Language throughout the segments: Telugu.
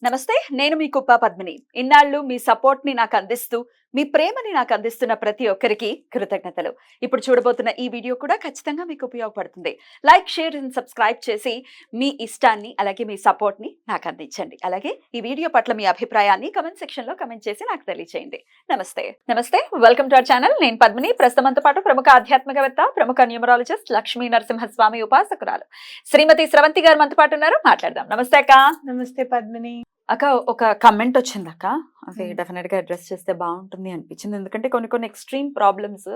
నమస్తే, నేను మీ కుప్ప పద్మిని. ఇన్నాళ్ళు మీ సపోర్ట్ ని నాకు అందిస్తూ, మీ ప్రేమని నాకు అందిస్తున్న ప్రతి ఒక్కరికి కృతజ్ఞతలు. ఇప్పుడు చూడబోతున్న ఈ వీడియో కూడా ఖచ్చితంగా మీకు ఉపయోగపడుతుంది. లైక్, షేర్ అండ్ సబ్స్క్రైబ్ చేసి మీ ఇష్టాన్ని అలాగే మీ సపోర్ట్ ని నాకు అందించండి. అలాగే ఈ వీడియో పట్ల మీ అభిప్రాయాన్ని కమెంట్ సెక్షన్ లో కమెంట్ చేసి నాకు తెలియజేయండి. నమస్తే, వెల్కమ్ టు అవర్ ఛానల్. నేను పద్మిని. ప్రస్తుతంతో పాటు ప్రముఖ ఆధ్యాత్మికవేత్త, ప్రముఖ న్యూమరాలజిస్ట్ లక్ష్మీ నరసింహస్వామి ఉపాసకురాలు శ్రీమతి స్రవంతి గారు మనతో పాటు ఉన్నారు. మాట్లాడదాం. నమస్తే అక్క. నమస్తే పద్మిని. అక్క, ఒక కమెంట్ వచ్చింది అక్క. అది డెఫినెట్ గా అడ్రస్ చేస్తే బాగుంటుంది అనిపించింది. ఎందుకంటే కొన్ని ఎక్స్ట్రీమ్ ప్రాబ్లమ్స్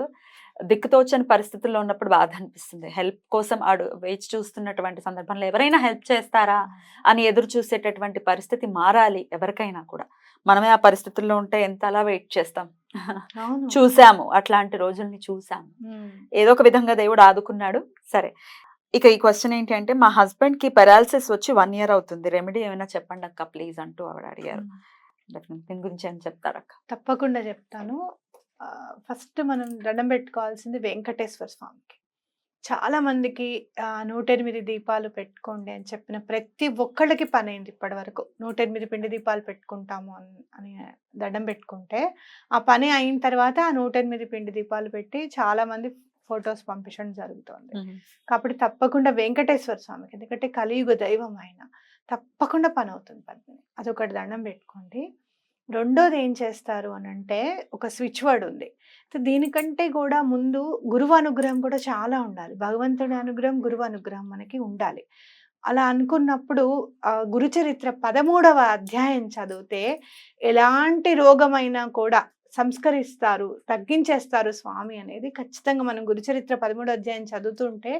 దిక్కుతోచని పరిస్థితుల్లో ఉన్నప్పుడు బాధ అనిపిస్తుంది. హెల్ప్ కోసం వేచి చూస్తున్నటువంటి సందర్భంలో ఎవరైనా హెల్ప్ చేస్తారా అని ఎదురు చూసేటటువంటి పరిస్థితి మారాలి. ఎవరికైనా కూడా మనమే ఆ పరిస్థితుల్లో ఉంటే ఎంత అలా వెయిట్ చేస్తాం. చూసాము, అట్లాంటి రోజుల్ని చూసాము. ఏదో ఒక విధంగా దేవుడు ఆదుకున్నాడు. సరే, ఇక ఈ క్వశ్చన్ ఏంటి అంటే, మా హస్బెండ్ కి పెరాలసిస్ వచ్చి 1 year అవుతుంది. రెమెడీ ఏమైనా చెప్పండి అక్క ప్లీజ్ అంటూ ఆవిడ అడిగారు. దీని గురించి ఏం చెప్తారు అక్క? తప్పకుండా చెప్తాను. ఫస్ట్ మనం దండం పెట్టుకోవాల్సింది వెంకటేశ్వర స్వామికి. చాలా మందికి 108 దీపాలు పెట్టుకోండి అని చెప్పిన ప్రతి ఒక్కళ్ళకి పని అయింది ఇప్పటి వరకు. 108 పిండి దీపాలు పెట్టుకుంటాము అని దండం పెట్టుకుంటే ఆ పని అయిన తర్వాత ఆ 108 పిండి దీపాలు పెట్టి చాలా మంది ఫొటోస్ పంపించడం జరుగుతుంది. కాబట్టి తప్పకుండా వెంకటేశ్వర స్వామికి, ఎందుకంటే కలియుగ దైవం ఆయన, తప్పకుండా పని అవుతుంది పద్మిని. అదొకటి దండం పెట్టుకోండి. రెండోది ఏం చేస్తారు అని అంటే, ఒక స్విచ్ వర్డ్ ఉంది. దీనికంటే కూడా ముందు గురువు అనుగ్రహం కూడా చాలా ఉండాలి. భగవంతుడి అనుగ్రహం, గురువు అనుగ్రహం మనకి ఉండాలి. అలా అనుకున్నప్పుడు గురుచరిత్ర 13వ అధ్యాయం చదివితే ఎలాంటి రోగమైనా కూడా సంస్కరిస్తారు, తగ్గించేస్తారు స్వామి అనేది ఖచ్చితంగా. మనం గురుచరిత్ర 13వ అధ్యాయం చదువుతుంటే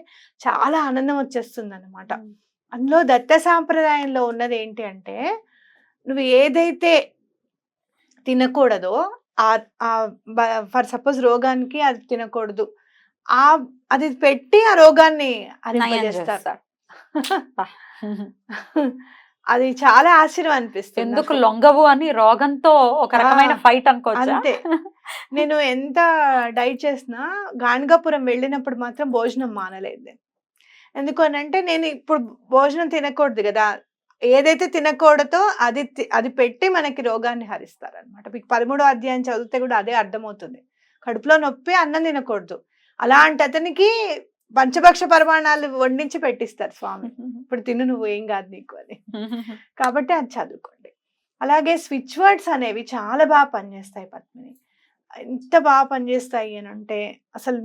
చాలా ఆనందం వచ్చేస్తుంది అన్నమాట. అందులో దత్త సాంప్రదాయంలో ఉన్నది ఏంటి అంటే, నువ్వు ఏదైతే తినకూడదో ఫర్ సపోజ్ రోగానికి అది తినకూడదు, అది పెట్టి ఆ రోగాన్ని హరింపజేస్తారు. అది చాలా ఆశ్చర్యం అనిపిస్తుంది. ఎందుకు లొంగవు అని రోగంతో ఒక రకమైన ఫైట్ అనుకోవచ్చు. అంతే. నేను ఎంత డైట్ చేసినా గాణగాపురం వెళ్ళినప్పుడు మాత్రం భోజనం మానలేదు. ఎందుకు అని అంటే, నేను ఇప్పుడు భోజనం తినకూడదు కదా, ఏదైతే తినకూడదో అది పెట్టి మనకి రోగాన్ని హరిస్తారనమాట. మీకు 13వ అధ్యాయం చదివితే కూడా అదే అర్థమవుతుంది. కడుపులో నొప్పి, అన్నం తినకూడదు. అలాంటి అతనికి పంచభక్ష పరిమాణాలు వండించి పెట్టిస్తారు స్వామి. ఇప్పుడు తిను, నువ్వు ఏం కాదు నీకు అని. కాబట్టి అది చదువుకోండి. అలాగే స్విచ్ వర్డ్స్ అనేవి చాలా బాగా పనిచేస్తాయి పద్మిని. ఎంత బాగా పనిచేస్తాయి అని అంటే, అసలు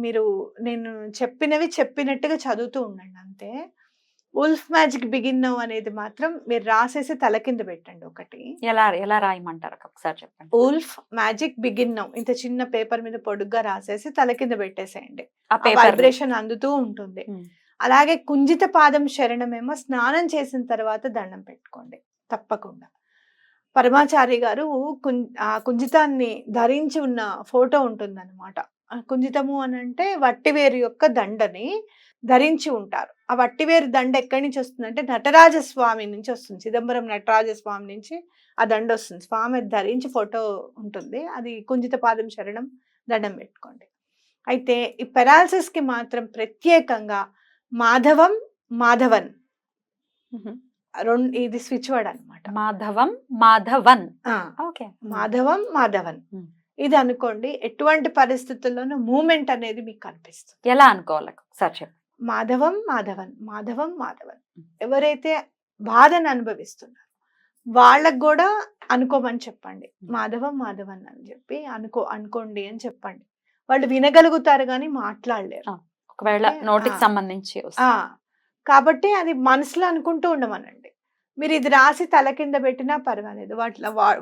నేను చెప్పినట్టుగా చదువుతూ ఉండండి అంతే. ఉల్ఫ్ మ్యాజిక్ బిగిన్ నౌ అనేది మాత్రం మీరు రాసేసి తల కింద పెట్టండి. ఒకటి ఎలా రాయమంటారు ఒకసారి చెప్పండి. ఉల్ఫ్ మ్యాజిక్ బిగిన్ నౌ ఇంత చిన్న పేపర్ మీద పొడుగ్గా రాసేసి తల కింద పెట్టేసేయండి. వైబ్రేషన్ అందుతూ ఉంటుంది. అలాగే కుంజిత పాదం శరణమేమో స్నానం చేసిన తర్వాత దండం పెట్టుకోండి తప్పకుండా. పరమాచారి గారు కుంజితాన్ని ధరించి ఉన్న ఫోటో ఉంటుందన్నమాట. కుంజితము అని అంటే వట్టివేరు యొక్క దండని ధరించి ఉంటారు. ఆ వట్టివేరు దండ ఎక్కడి నుంచి వస్తుందంటే నటరాజస్వామి నుంచి వస్తుంది. చిదంబరం నటరాజస్వామి నుంచి ఆ దండ వస్తుంది. స్వామి ధరించి ఫోటో ఉంటుంది. అది కుంజిత పాదం శరణం దండం పెట్టుకోండి. అయితే ఈ పెరాలసిస్ కి మాత్రం ప్రత్యేకంగా మాధవన్ ఇది స్విచ్ వర్డ్ అనమాట. మాధవన్ ఇది అనుకోండి. ఎటువంటి పరిస్థితుల్లోనూ మూమెంట్ అనేది మీకు కనిపిస్తుంది. ఎలా అనుకోవాలి సార్ చెప్పండి. మాధవన్ ఎవరైతే బాధను అనుభవిస్తున్నారు వాళ్ళకు కూడా అనుకోమని చెప్పండి. మాధవన్ అని చెప్పి అనుకోండి అని చెప్పండి. వాళ్ళు వినగలుగుతారు కానీ మాట్లాడలేరు. ఒకవేళ నోటికి సంబంధించి కాబట్టి అది మనసులో అనుకుంటూ ఉండమనండి. మీరు ఇది రాసి తల కింద పెట్టినా పర్వాలేదు.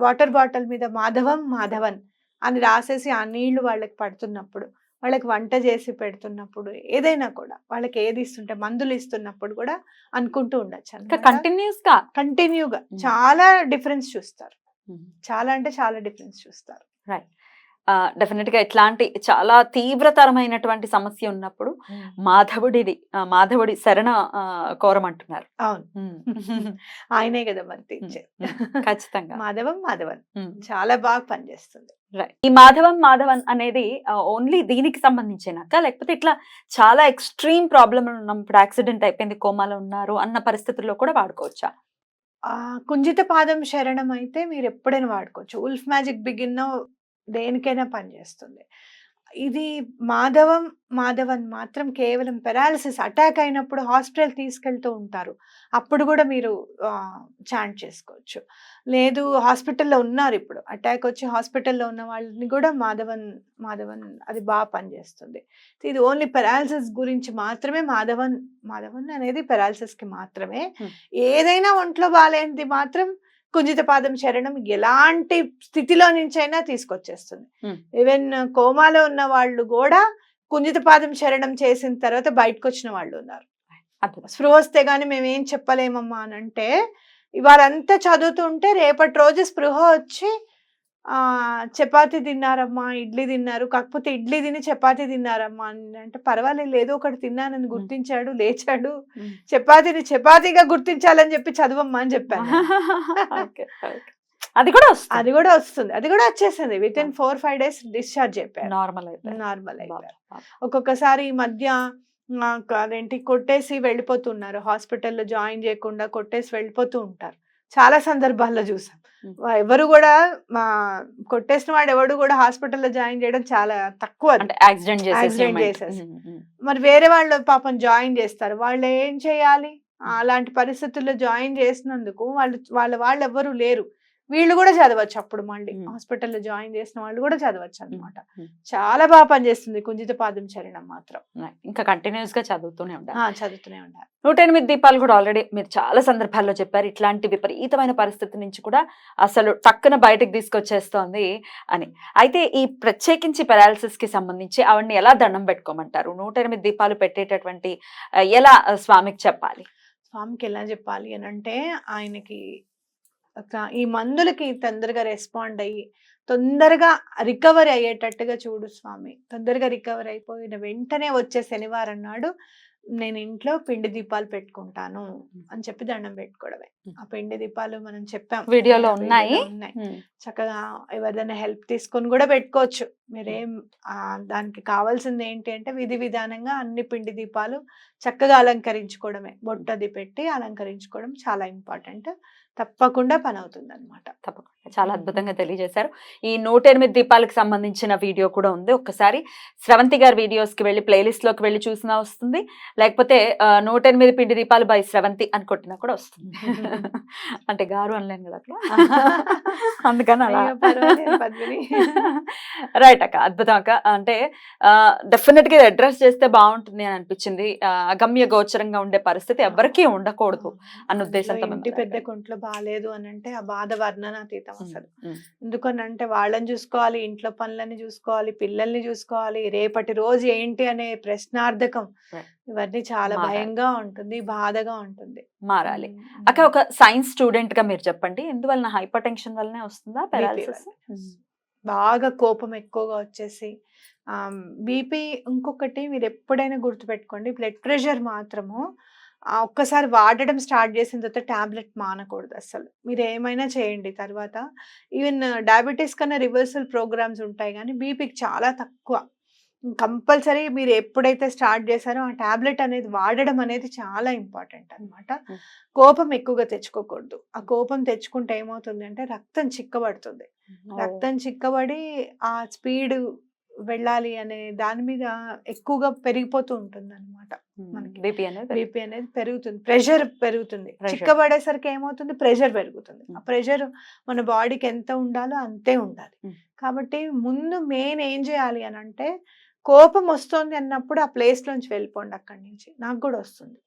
వాటర్ బాటిల్ మీద మాధవన్ అని రాసేసి ఆ నీళ్లు వాళ్ళకి పడుతున్నప్పుడు, వాళ్ళకి వంట చేసి పెడుతున్నప్పుడు, ఏదైనా కూడా వాళ్ళకి ఏది ఇస్తుంటే మందులు ఇస్తున్నప్పుడు కూడా అనుకుంటూ ఉండొచ్చు. కంటిన్యూగా చాలా డిఫరెన్స్ చూస్తారు. చాలా అంటే చాలా డిఫరెన్స్ చూస్తారు. రైట్. డెఫినెట్ గా ఇట్లాంటి చాలా తీవ్రతరమైనటువంటి సమస్య ఉన్నప్పుడు మాధవుడి శరణ కోరమంటున్నారు. అవును, ఆయనే కదా మరి ఖచ్చితంగా. మాధవన్ చాలా బాగా పనిచేస్తుంది. ఈ మాధవన్ అనేది ఓన్లీ దీనికి సంబంధించినాక, లేకపోతే ఇట్లా చాలా ఎక్స్ట్రీమ్ ప్రాబ్లమ్ ఉన్నప్పుడు, యాక్సిడెంట్ అయిపోయింది, కోమాలో ఉన్నారు అన్న పరిస్థితుల్లో కూడా వాడుకోవచ్చా? కుంజిత పాదం శరణం అయితే మీరు ఎప్పుడైనా వాడుకోవచ్చు. ఉల్ఫ్ మ్యాజిక్ బిగిన్ దేనికైనా పనిచేస్తుంది. ఇది మాధవన్ మాత్రం కేవలం పెరాలిసిస్ అటాక్ అయినప్పుడు హాస్పిటల్ తీసుకెళ్తూ ఉంటారు. అప్పుడు కూడా మీరు చాంట్ చేసుకోవచ్చు. లేదు హాస్పిటల్‌లో ఉన్నారు ఇప్పుడు. అటాక్ వచ్చి హాస్పిటల్‌లో ఉన్న వాళ్ళని కూడా మాధవన్ అది పనిచేస్తుంది. ఇది ఓన్లీ పెరాలిసిస్ గురించి మాత్రమే మాధవన్ అనేది పెరాలిసిస్‌కి మాత్రమే. హ్మ్. ఏదైనా ఒంట్లో బాలేనిది మాత్రం కుంజిత పాదం శరణం ఎలాంటి స్థితిలో నుంచైనా తీసుకొచ్చేస్తుంది. హ్మ్. ఈవెన్ కోమాలో ఉన్న వాళ్ళు కూడా కుంజిత పాదం శరణం చేసిన తర్వాత బయటకొచ్చిన వాళ్ళు ఉన్నారు. అద్భుతం. స్పృహ వస్తే గాని మేమేం చెప్పలేమమ్మా అనంటే, ఇవాళంతా చదువుతుంటే రేపటి రోజు స్పృహ వచ్చి చపాతీ తిన్నారమ్మా, ఇడ్లీ తిన్నారు. కాకపోతే ఇడ్లీ తిని చపాతీ తిన్నారమ్మా అంటే పర్వాలేదు ఏదో ఒకటి తిన్నానని గుర్తించాడు, లేచాడు. హ్మ్. చపాతీని చపాతీగా గుర్తించాలని చెప్పి చదవమ్మా అని చెప్పాను నేను. ఓకే. ఓకే. అది కూడా వస్తుంది. అది కూడా వస్తుంది. అది కూడా వచ్చేసింది. వితిన్ 4-5 డేస్ డిశ్చార్జ్ అయిపోయారు. నార్మల్ అయిపోయింది. నార్మల్ అయిపోయారు. బాబా. ఒక్కొక్కసారి ఈ మధ్య అదేంటి కొట్టేసి వెళ్ళిపోతున్నారు. హాస్పిటల్‌లో జాయిన్ చేయకుండా కొట్టేసి వెళ్ళిపోతూ ఉంటారు. చాలా సందర్భాల్లో చూసాం. హ్మ్. ఎవరు కూడా కొట్టేసిన వాడు ఎవడు కూడా హాస్పిటల్‌లో జాయిన్ చేయడం చాలా తక్కువ అది. అంటే యాక్సిడెంట్ యాక్సిడెంట్ చేసేసి చేసేసి. మరి వేరే వాళ్ళు పాపం జాయిన్ చేస్తారు. వాళ్ళు ఏం చేయాలి? అలాంటి పరిస్థితుల్లో జాయిన్ చేసినందుకు వాళ్ళు ఎవ్వరు లేరు. వీళ్ళు కూడా చదవచ్చు అప్పుడు మళ్ళీ. హాస్పిటల్‌లో జాయిన్ చేసిన వాళ్ళు కూడా చదవచ్చు అన్నమాట. చాలా పనిచేస్తుంది కుంజిత పాదం చరణం మాత్రం. ఇంకా కంటిన్యూస్ గా చదువుతూనే ఉండాలి. చదువుతూనే ఉండాలి. 108 దీపాలు కూడా ఆల్రెడీ మీరు చాలా సందర్భాల్లో చెప్పారు. ఇట్లాంటి విపరీతమైన పరిస్థితి నుంచి కూడా అసలు టక్కున బయటకు తీసుకొచ్చేస్తోంది అని. అయితే ఈ ప్రత్యేకించి పెరాలిసిస్ కి సంబంధించి ఆవిడని ఎలా దండం పెట్టుకోమంటారు? 108 దీపాలు పెట్టేటటువంటి ఎలా స్వామికి చెప్పాలి? స్వామికి ఎలా చెప్పాలి అనంటే ఆయనకి ఈ మందులకి తొందరగా రెస్పాండ్ అయ్యి తొందరగా రికవరీ అయ్యేటట్టుగా చూడు స్వామి. తొందరగా రికవరీ అయిపోయిన వెంటనే వచ్చే శనివారం నాడు నేను ఇంట్లో పిండి దీపాలు పెట్టుకుంటాను అని చెప్పి దండం పెట్టుకోవడమే. ఆ పిండి దీపాలు మనం చెప్పాం, వీడియోలో ఉన్నాయి. చక్కగా ఎవరిదైనా హెల్ప్ తీసుకొని కూడా పెట్టుకోవచ్చు. మీరేం దానికి కావాల్సింది ఏంటి అంటే విధి విధానంగా అన్ని పిండి దీపాలు చక్కగా అలంకరించుకోవడమే. బొట్టది పెట్టి అలంకరించుకోవడం చాలా ఇంపార్టెంట్. తప్పకుండా పని అవుతుంది అనమాట. తప్పకుండా చాలా అద్భుతంగా తెలియజేశారు. ఈ 108 దీపాలకు సంబంధించిన వీడియో కూడా ఉంది. ఒక్కసారి స్రవంతి గారి వీడియోస్ కి వెళ్ళి ప్లేలిస్ట్ లోకి వెళ్ళి చూసినా వస్తుంది, లేకపోతే 108 పిండి దీపాలు బై స్రవంతి అని కొట్టినా కూడా వస్తుంది. అంటే గారు అనలేను కదా అట్లా, అందుకని అలా. రైట్ అక్క, అద్భుతం అక్క. అంటే డెఫినెట్ గా అడ్రస్ చేస్తే బాగుంటుంది అని అనిపించింది. అగమ్య గోచరంగా ఉండే పరిస్థితి ఎవరికీ ఉండకూడదు అన్న ఉద్దేశంతో. ఇంటి పెద్ద కొంట్లో బాగాలేదు అని అంటే ఆ బాధ వర్ణనాతీతం అసలు. ఎందుకనంటే వాళ్ళని చూసుకోవాలి, ఇంట్లో పనులని చూసుకోవాలి, పిల్లల్ని చూసుకోవాలి, రేపటి రోజు ఏంటి అనే ప్రశ్నార్థకం. ఇవన్నీ చాలా భయంగా ఉంటుంది, బాధగా ఉంటుంది. మారాలి అక్క. ఒక సైన్స్ స్టూడెంట్ గా మీరు చెప్పండి, ఎందువలన హైపర్ టెన్షన్ వల్లనే వస్తుందా పెరాలిసిస్? బాగా కోపం ఎక్కువగా వచ్చేసి బీపీ. ఇంకొకటి మీరు ఎప్పుడైనా గుర్తుపెట్టుకోండి, బ్లడ్ ప్రెషర్ మాత్రము ఒక్కసారి వాడడం స్టార్ట్ చేసిన తర్వాత టాబ్లెట్ మానకూడదు అసలు. మీరు ఏమైనా చేయండి తర్వాత. ఈవెన్ డయాబెటీస్ కన్నా రివర్సల్ ప్రోగ్రామ్స్ ఉంటాయి కానీ బీపీకి చాలా తక్కువ. కంపల్సరీ మీరు ఎప్పుడైతే స్టార్ట్ చేశారో ఆ టాబ్లెట్ అనేది వాడడం అనేది చాలా ఇంపార్టెంట్ అనమాట. కోపం ఎక్కువగా తెచ్చుకోకూడదు. ఆ కోపం తెచ్చుకుంటే ఏమవుతుంది అంటే రక్తం చిక్కబడుతుంది. రక్తం చిక్కబడి ఆ స్పీడ్ వెళ్ళాలి అనే దాని మీద ఎక్కువగా పెరిగిపోతూ ఉంటుంది అనమాట. మనకి బీపీ అనేది పెరుగుతుంది, ప్రెషర్ పెరుగుతుంది. చిక్కబడేసరికి ఏమవుతుంది, ప్రెషర్ పెరుగుతుంది. ఆ ప్రెషర్ మన బాడీకి ఎంత ఉండాలో అంతే ఉండాలి. కాబట్టి ముందు మెయిన్ ఏం చేయాలి అని అంటే, కోపం వస్తుంది అన్నప్పుడు ఆ ప్లేస్ లోంచి వెళ్ళిపోండి అక్కడి నుంచి. నాకు కూడా వస్తుంది.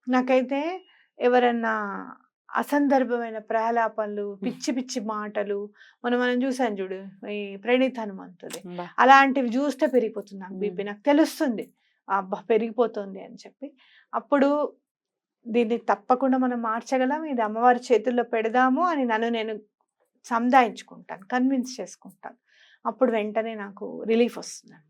నాకైతే ఎవరన్నా అసందర్భమైన ప్రలాపనలు, పిచ్చి పిచ్చి మాటలు, మనం చూసాను చూడు ఈ ప్రణీత్ హనుమంతుది, అలాంటివి చూస్తే పెరిగిపోతుంది నాకు బీపీ. నాకు తెలుస్తుంది అబ్బా పెరిగిపోతుంది అని చెప్పి. అప్పుడు దీన్ని తప్పకుండా మనం మార్చగలం, ఇది అమ్మవారి చేతుల్లో పెడదాము అని నన్ను నేను సంధాయించుకుంటాను, కన్విన్స్ చేసుకుంటాను. అప్పుడు వెంటనే నాకు రిలీఫ్ వస్తుంది అనమాట.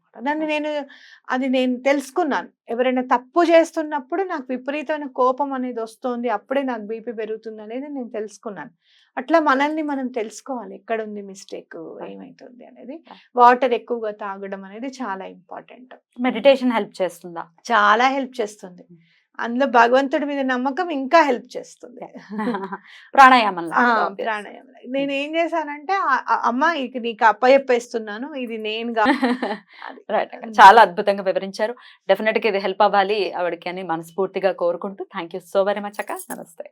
అది నేను తెలుసుకున్నాను. ఎవరైనా తప్పు చేస్తున్నప్పుడు నాకు విపరీతమైన కోపం అనేది వస్తుంది, అప్పుడే నాకు బీపీ పెరుగుతుంది అనేది నేను తెలుసుకున్నాను. అట్లా మనల్ని మనం తెలుసుకోవాలి, ఎక్కడ ఉంది మిస్టేక్, ఏమైతుంది అనేది. వాటర్ ఎక్కువగా తాగడం అనేది చాలా ఇంపార్టెంట్. మెడిటేషన్ హెల్ప్ చేస్తుందా? చాలా హెల్ప్ చేస్తుంది. అందులో భగవంతుడి మీద నమ్మకం ఇంకా హెల్ప్ చేస్తుంది. ప్రాణాయామం ఆ! లాగా obvious. ప్రాణాయామం. నేనేం చేశానంటే అమ్మ ఇక నీకు అప్పచెప్పేస్తున్నాను. ఇది నేను అది. రైట్ అక్క. చాలా అద్భుతంగా వివరించారు. డెఫినెట్ గా ఇది హెల్ప్ అవ్వాలి ఆవిడకి అని మనస్ఫూర్తిగా కోరుకుంటూ thank you so very much అక్క. నమస్తే.